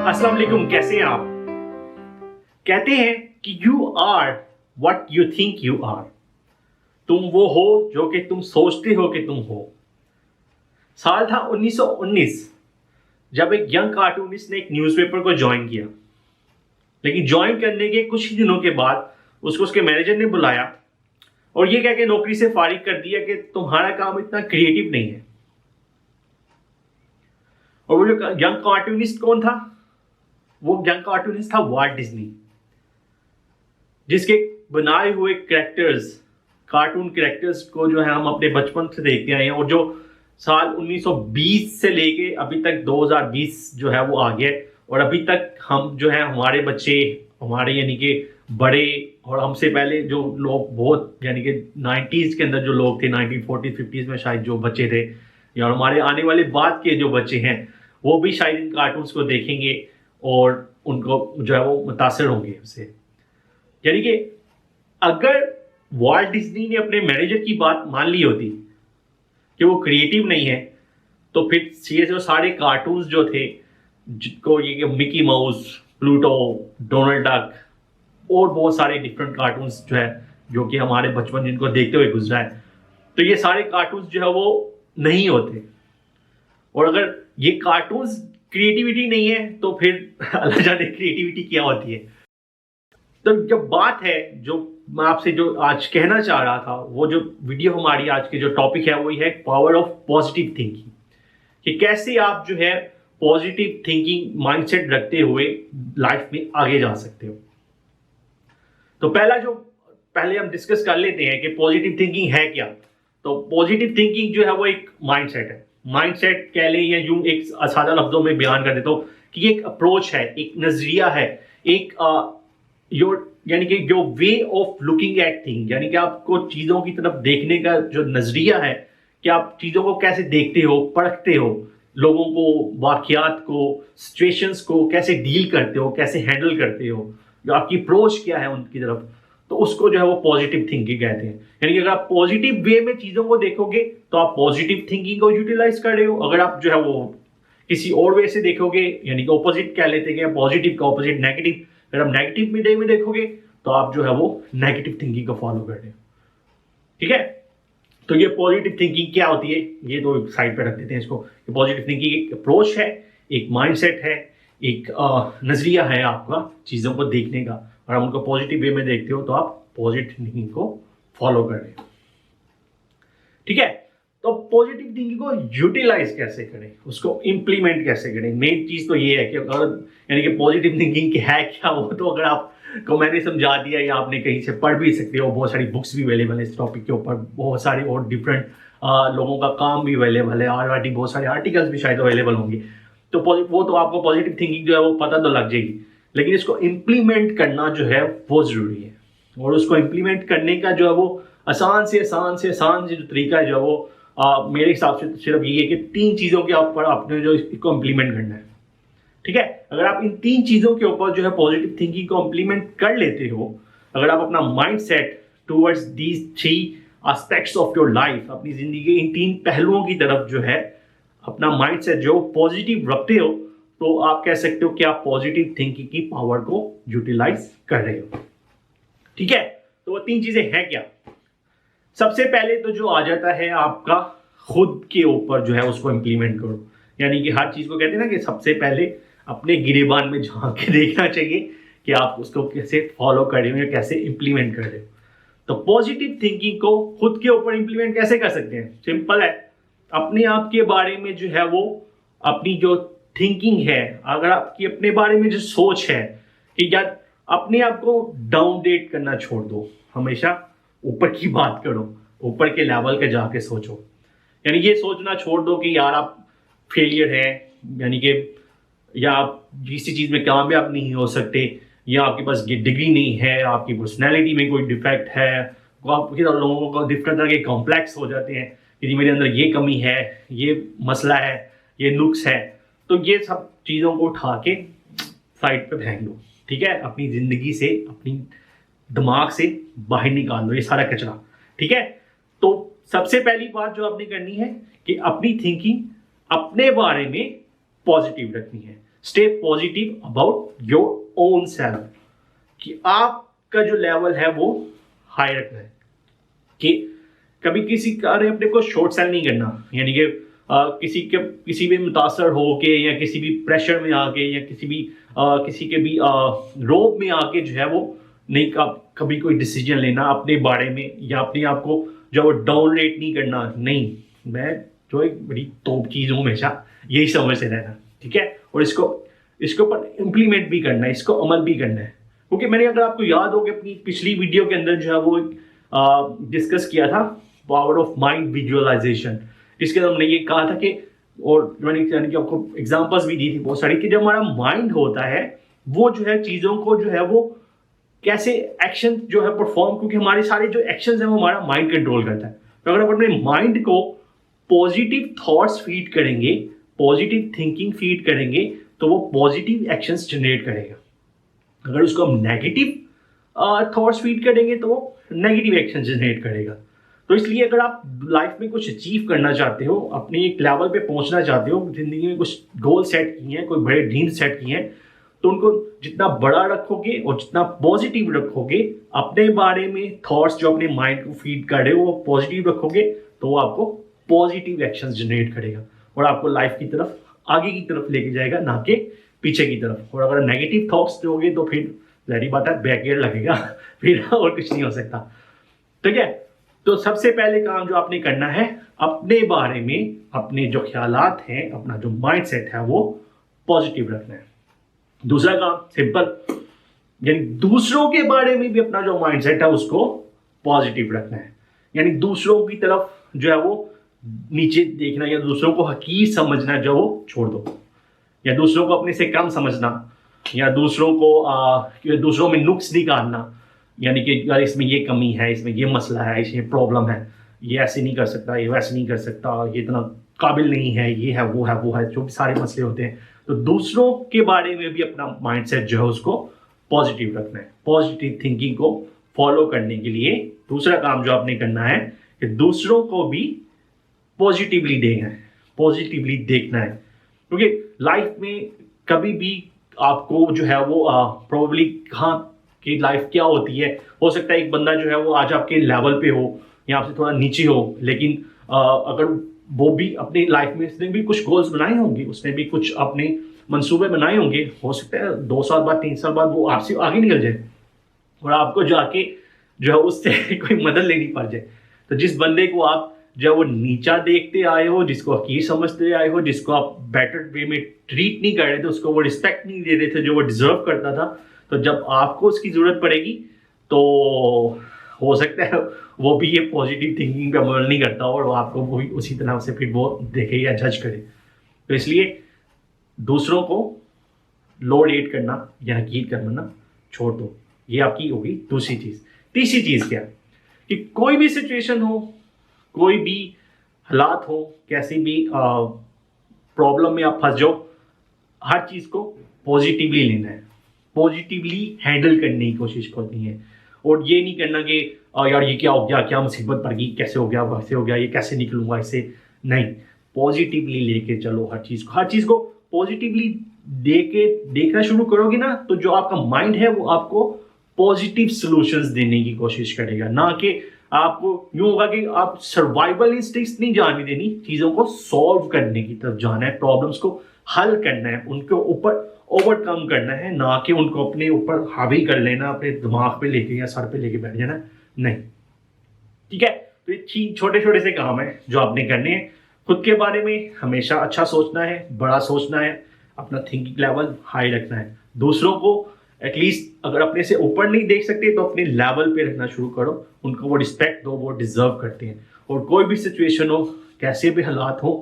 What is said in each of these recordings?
अस्सलाम वालेकुम, कैसे हैं आप? कहते हैं कि you are what you think you are. तुम वो हो जो कि तुम सोचते हो कि तुम हो। साल था 1919 जब एक यंग कार्टूनिस्ट ने एक न्यूज़पेपर को ज्वाइन किया, लेकिन ज्वाइन करने के कुछ ही दिनों के बाद उसको उसके मैनेजर ने बुलाया और ये कह के नौकरी से फारिग कर दिया कि तुम्हारा काम इतना क्रिएटिव नहीं है। और वो जो यंग कार्टूनिस्ट कौन था? वो यंग कार्टूनिस्ट था वाल्ट डिज्नी, जिसके बनाए हुए कैरेक्टर्स, कार्टून कैरेक्टर्स को जो है हम अपने बचपन से देखते आए हैं और जो साल 1920 से लेके अभी तक 2020 जो है वो आ गया और अभी तक हम जो है हमारे बच्चे, हमारे यानी कि बड़े और हमसे पहले जो लोग बहुत यानी कि 90s के अंदर जो लोग थे, 1940s 50s में शायद जो बच्चे थे, या हमारे आने वाले बाद के जो बच्चे हैं वो भी शायद इन कार्टून्स को देखेंगे और उनको जो है वो मुतासिर होंगे उससे। यानी कि अगर वाल्ट डिज्नी ने अपने मैनेजर की बात मान ली होती कि वो क्रिएटिव नहीं है, तो फिर ये जो सारे कार्टून्स जो थे, जिनको ये Mickey mouse, Pluto, Donald duck और बहुत सारे डिफरेंट कार्टून्स जो है जो कि हमारे बचपन जिनको देखते हुए गुजरा है, तो ये सारे कार्टून्स जो है वो नहीं होते। और अगर ये कार्टून्स क्रिएटिविटी नहीं है तो फिर अल्लाह जाने क्रिएटिविटी क्या होती है। तो जब बात है जो मैं आपसे जो आज कहना चाह रहा था, वो जो वीडियो हमारी आज की जो टॉपिक है वही है पावर ऑफ पॉजिटिव थिंकिंग, कि कैसे आप जो है पॉजिटिव थिंकिंग माइंडसेट रखते हुए लाइफ में आगे जा सकते हो। तो पहले हम डिस्कस कर लेते हैं कि पॉजिटिव थिंकिंग है क्या। तो पॉजिटिव थिंकिंग जो है वो एक माइंडसेट है। माइंडसेट कह लें या यूं एक सादा लफ्जों में बयान कर देता हूं कि ये एक अप्रोच है, एक नजरिया है, एक यानी कि जो way of looking at thing, यानी कि आपको चीजों की तरफ देखने का जो नजरिया है कि आप चीजों को कैसे देखते हो, परखते हो, लोगों को, वाकयात को, सिचुएशंस को कैसे डील करते हो, कैसे हैंडल करते हो, जो आपकी अप्रोच क्या है उनकी तरफ, तो उसको जो है वो पॉजिटिव थिंकिंग कहते हैं। यानी कि अगर आप पॉजिटिव वे में चीजों को देखोगे तो आप पॉजिटिव थिंकिंग को यूटिलाइज कर रहे हो। अगर आप जो है वो किसी और वे से देखोगे, यानी कि ऑपोजिट कह लेते हैं, पॉजिटिव का ऑपोजिट नेगेटिव, अगर आप नेगेटिव वे में देखोगे तो आप जो है वो नेगेटिव थिंकिंग को फॉलो कर रहे हो। ठीक है, तो ये पॉजिटिव थिंकिंग क्या होती है ये तो साइड पे रख देते हैं इसको। पॉजिटिव थिंकिंग एक अप्रोच है, एक माइंडसेट है, एक नजरिया है आपका चीजों को देखने का, और आप उनको पॉजिटिव वे में देखते हो तो आप पॉजिटिव थिंकिंग को फॉलो कर रहे हो। ठीक है, तो पॉजिटिव थिंकिंग को यूटिलाइज कैसे करें, उसको इंप्लीमेंट कैसे करें, मेन चीज तो ये है कि अगर यानी कि पॉजिटिव थिंकिंग क्या है क्या, वो तो अगर आपको मैंने समझा दिया या आपने कहीं से पढ़ भी सकते हो, बहुत सारी बुक्स भी अवेलेबल है इस टॉपिक के ऊपर, बहुत सारे और डिफरेंट लोगों का काम भी अवेलेबल है, ऑलरेडी बहुत सारे आर्टिकल्स भी शायद अवेलेबल होंगे। तो वो तो आपको पॉजिटिव थिंकिंग जो है वो पता तो लग जाएगी, लेकिन इसको इम्प्लीमेंट करना जो है वो जरूरी है। और उसको इम्प्लीमेंट करने का जो है वो आसान से जो तरीका है जो है वो मेरे हिसाब से तो सिर्फ यही है कि 3 चीज़ों के ऊपर आपने जो इसको इम्प्लीमेंट करना है। ठीक है, अगर आप इन 3 चीज़ों के ऊपर जो है पॉजिटिव थिंकिंग को इम्प्लीमेंट कर लेते हो, अगर आप अपना mind set towards these 3 aspects of your life, अपनी जिंदगी के इन 3 पहलुओं की तरफ जो है अपना माइंड सेट जो पॉजिटिव रखते हो, तो आप कह सकते हो कि आप पॉजिटिव थिंकिंग की पावर को यूटिलाइज कर रहे हो। ठीक है, तो वो 3 चीजें हैं क्या? सबसे पहले तो जो आ जाता है आपका खुद के ऊपर जो है उसको इंप्लीमेंट करो। यानी कि हर चीज को कहते हैं ना कि सबसे पहले अपने गिरेबान में झांक के देखना चाहिए कि आप उसको कैसे फॉलो कर रहे हो या कैसे इंप्लीमेंट कर रहे हो। तो पॉजिटिव थिंकिंग को खुद के ऊपर इंप्लीमेंट कैसे कर सकते हैं? सिंपल है, अपने आप के बारे में जो है वो अपनी जो थिंकिंग है, अगर आपकी अपने बारे में जो सोच है कि यार अपने आप को डाउनडेट करना छोड़ दो, हमेशा ऊपर की बात करो, ऊपर के लेवल पे जाके सोचो। यानी ये सोचना छोड़ दो कि यार आप फेलियर है, यानी कि या आप किसी चीज में कामयाब नहीं हो सकते, या आपके पास डिग्री नहीं है, आपकी पर्सनैलिटी में कोई डिफेक्ट है, लोगों को डिफरेंट तरह के कॉम्प्लेक्स हो जाते हैं कि मेरे अंदर ये कमी है, ये मसला है, ये नुक्स है। तो ये सब चीज़ों को उठा के साइड पे फेंक दो। ठीक है, अपनी ज़िंदगी से, अपनी दिमाग से बाहर निकाल दो ये सारा कचरा। ठीक है, तो सबसे पहली बात जो आपने करनी है कि अपनी थिंकिंग अपने बारे में पॉजिटिव रखनी है। Stay positive about your own self, कि आपका जो लेवल है वो हाई रखना है, कि कभी किसी का अपने को शॉर्ट सेल नहीं करना, यानी कि किसी भी मुतासर हो के या किसी भी प्रेशर में आके या किसी के भी रोब में आके जो है वो नहीं कभी कोई डिसीजन लेना अपने बारे में, या अपने आप को जो वो डाउन रेट नहीं करना। नहीं, मैं जो एक बड़ी तोप चीज़ हूँ हमेशा यही समझते रहना, ठीक है, और इसके ऊपर इम्प्लीमेंट भी करना है, इसको अमल भी करना है। क्योंकि मैंने, अगर आपको याद हो कि अपनी पिछली वीडियो के अंदर जो है वो डिस्कस किया था पावर ऑफ माइंड विजुअलाइजेशन, जिसके अंदर हमने ये कहा था कि, और मैंने यानी कि आपको एग्जांपल्स भी दी थी बहुत सारी, कि जब हमारा माइंड होता है वो जो है चीज़ों को जो है वो कैसे एक्शन जो है परफॉर्म, क्योंकि हमारे सारे जो एक्शंस हैं वो हमारा माइंड कंट्रोल करता है। तो अगर हम अपने माइंड को पॉजिटिव थॉट्स फीड करेंगे, पॉजिटिव थिंकिंग फीड करेंगे, तो वो पॉजिटिव एक्शंस जनरेट करेगा। अगर उसको हम नेगेटिव थॉट्स फीड करेंगे तो वो नेगेटिव एक्शन जनरेट करेगा। तो इसलिए अगर आप लाइफ में कुछ अचीव करना चाहते हो, अपने एक लेवल पे पहुंचना चाहते हो, जिंदगी में कुछ गोल सेट किए हैं, कोई बड़े ड्रीम सेट किए हैं, तो उनको जितना बड़ा रखोगे और जितना पॉजिटिव रखोगे, अपने बारे में थॉट्स जो अपने माइंड को फीड कर रहे हो वो पॉजिटिव रखोगे, तो वो आपको पॉजिटिव एक्शंस जनरेट करेगा और आपको लाइफ की तरफ, आगे की तरफ लेके जाएगा, ना कि पीछे की तरफ। और अगर नेगेटिव थॉट्स दोगे तो फिर जाहिर बात है बैक गियर लगेगा, फिर और कुछ नहीं हो सकता, ठीक है। तो सबसे पहले काम जो आपने करना है, अपने बारे में अपने जो ख्यालात हैं, अपना जो माइंड सेट है वो पॉजिटिव रखना है। दूसरा काम सिंपल, यानी दूसरों के बारे में भी अपना जो माइंड सेट है उसको पॉजिटिव रखना है, यानी दूसरों की तरफ जो है वो नीचे देखना या दूसरों को हकीर समझना जो वो छोड़ दो, या दूसरों को अपने से कम समझना, या दूसरों में नुक्स निकालना, यानी कि यार इसमें ये कमी है, इसमें ये मसला है, इसमें प्रॉब्लम है, ये ऐसे नहीं कर सकता, ये वैसे नहीं कर सकता, ये इतना काबिल नहीं है, ये है वो है, जो भी सारे मसले होते हैं। तो दूसरों के बारे में भी अपना माइंडसेट जो है उसको पॉजिटिव रखना है। पॉजिटिव थिंकिंग को फॉलो करने के लिए दूसरा काम जो आपने करना है कि दूसरों को भी पॉजिटिवली देखना है, क्योंकि लाइफ में कभी भी आपको जो है वो प्रोबेबली कहाँ की लाइफ क्या होती है, हो सकता है एक बंदा जो है वो आज आपके लेवल पे हो या आपसे थोड़ा नीचे हो, लेकिन अगर वो भी अपनी लाइफ में उसने भी कुछ गोल्स बनाए होंगे, उसने भी कुछ अपने मंसूबे बनाए होंगे, हो सकता है 2 साल बाद 3 साल बाद वो आपसे आगे निकल जाए और आपको जाके जो है उससे कोई मदद लेनी पड़ जाए। तो जिस बंदे को आप जो वो नीचा देखते आए हो, जिसको हकीर समझते आए हो, जिसको आप बेटर वे में ट्रीट नहीं कर रहे थे, उसको वो रिस्पेक्ट नहीं दे रहे थे जो वो डिजर्व करता था, तो जब आपको उसकी ज़रूरत पड़ेगी तो हो सकता है वो भी ये पॉजिटिव थिंकिंग पे अमल नहीं करता और आपको वो भी उसी तरह से फिर वो देखे या जज करे। तो इसलिए दूसरों को लो रेट करना या हकीर करना छोड़ दो, ये आपकी होगी दूसरी चीज़। तीसरी चीज़ क्या, कि कोई भी सिचुएशन हो, कोई भी हालात हो, कैसी भी प्रॉब्लम में आप फंस जाओ, हर चीज़ को पॉजिटिवली लेना है, पॉजिटिवली हैंडल करने की कोशिश करनी है। और ये नहीं करना कि यार ये क्या हो गया, क्या मुसीबत पड़ गई, कैसे हो गया, वैसे हो गया, ये कैसे निकलूंगा इससे, नहीं, पॉजिटिवली लेके चलो हर चीज़ को पॉजिटिवली देखना शुरू करोगे ना, तो जो आपका माइंड है वो आपको पॉजिटिव सॉल्यूशंस देने की कोशिश करेगा, ना कि आपको यूं होगा कि आप सर्वाइवल इंस्टिंक्ट्स नहीं जाने देनी, चीज़ों को सॉल्व करने की तरफ जाना है, प्रॉब्लम्स को हल करना है, उनके ऊपर ओवरकम करना है, ना कि उनको अपने ऊपर हावी कर लेना, अपने दिमाग पे लेके या सर पे लेके बैठ जाना, नहीं, ठीक है। तो ये छोटे छोटे से काम है जो आपने करने हैं। खुद के बारे में हमेशा अच्छा सोचना है, बड़ा सोचना है, अपना थिंकिंग लेवल हाई रखना है। दूसरों को एटलीस्ट अगर अपने से ऊपर नहीं देख सकते तो अपने लेवल पे रखना शुरू करो, उनको वो रिस्पेक्ट दो, वो डिजर्व करते हैं। और कोई भी सिचुएशन हो, कैसे भी हालात हो,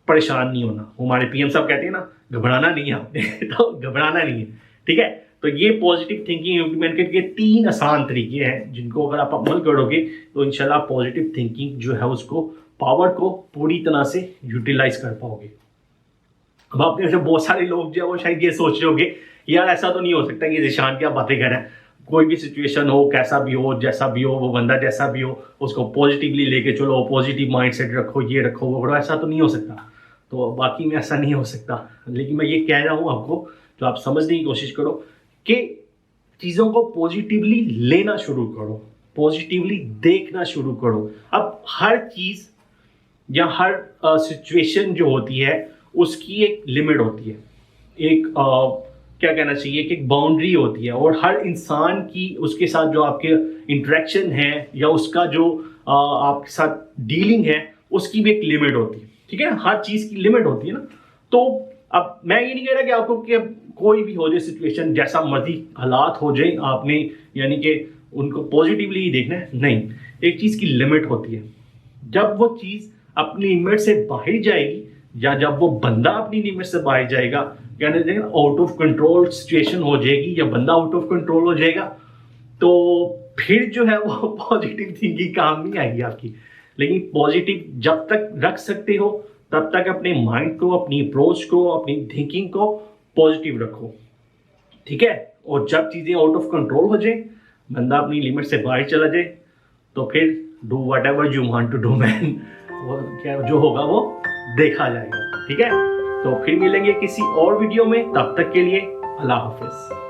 परेशान नहीं होना। हमारे पीएम साहब कहते हैं ना, घबराना नहीं है आपने तो घबराना नहीं है, ठीक है। तो ये पॉजिटिव थिंकिंग इम्प्लीमेंट करके 3 आसान तरीके हैं जिनको अगर आप अमल करोगे तो इंशाल्लाह पॉजिटिव थिंकिंग जो है उसको पावर को पूरी तरह से यूटिलाइज कर पाओगे। अब आपने से बहुत सारे लोग जो है वो शायद ये सोच रहे होंगे यार ऐसा तो नहीं हो सकता, ये ज़िशान क्या बातें कर रहा है, कोई भी सिचुएशन हो, कैसा भी हो, जैसा भी हो, वो बंदा जैसा भी हो, उसको पॉजिटिवली लेके चलो, पॉजिटिव माइंडसेट रखो, ये रखो, वो, ऐसा तो नहीं हो सकता। तो बाकी में ऐसा नहीं हो सकता। लेकिन मैं ये कह रहा हूँ आपको, जो आप समझने की कोशिश करो कि चीज़ों को पॉजिटिवली लेना शुरू करो, पॉजिटिवली देखना शुरू करो। अब हर चीज़ या हर सिचुएशन जो होती है उसकी एक लिमिट होती है, एक क्या कहना चाहिए कि एक बाउंड्री होती है, और हर इंसान की उसके साथ जो आपके इंटरेक्शन है या उसका जो आपके साथ डीलिंग है उसकी भी एक लिमिट होती है, ठीक है ना। हर चीज़ की लिमिट होती है ना। तो अब मैं ये नहीं कह रहा कि आपको कि कोई भी हो जाए सिचुएशन, जैसा मर्जी हालात हो जाए, आपने यानी कि उनको पॉजिटिवली ही देखना है, नहीं। एक चीज़ की लिमिट होती है। जब वो चीज़ अपनी लिमिट से बाहर जाएगी या जब वो बंदा अपनी लिमिट से बाहर जाएगा, कहने देंगे आउट ऑफ कंट्रोल सिचुएशन हो जाएगी या बंदा आउट ऑफ कंट्रोल हो जाएगा, तो फिर जो है वो पॉजिटिव थिंकिंग काम नहीं आएगी आपकी। लेकिन पॉजिटिव जब तक रख सकते हो तब तक अपने माइंड को, अपनी अप्रोच को, अपनी थिंकिंग को पॉजिटिव रखो, ठीक है। और जब चीज़ें आउट ऑफ कंट्रोल हो जाए, बंदा अपनी लिमिट से बाहर चला जाए, तो फिर do whatever you want to do man, वो क्या जो होगा वो देखा जाएगा, ठीक है। तो फिर मिलेंगे किसी और वीडियो में, तब तक के लिए अल्लाह हाफिज़।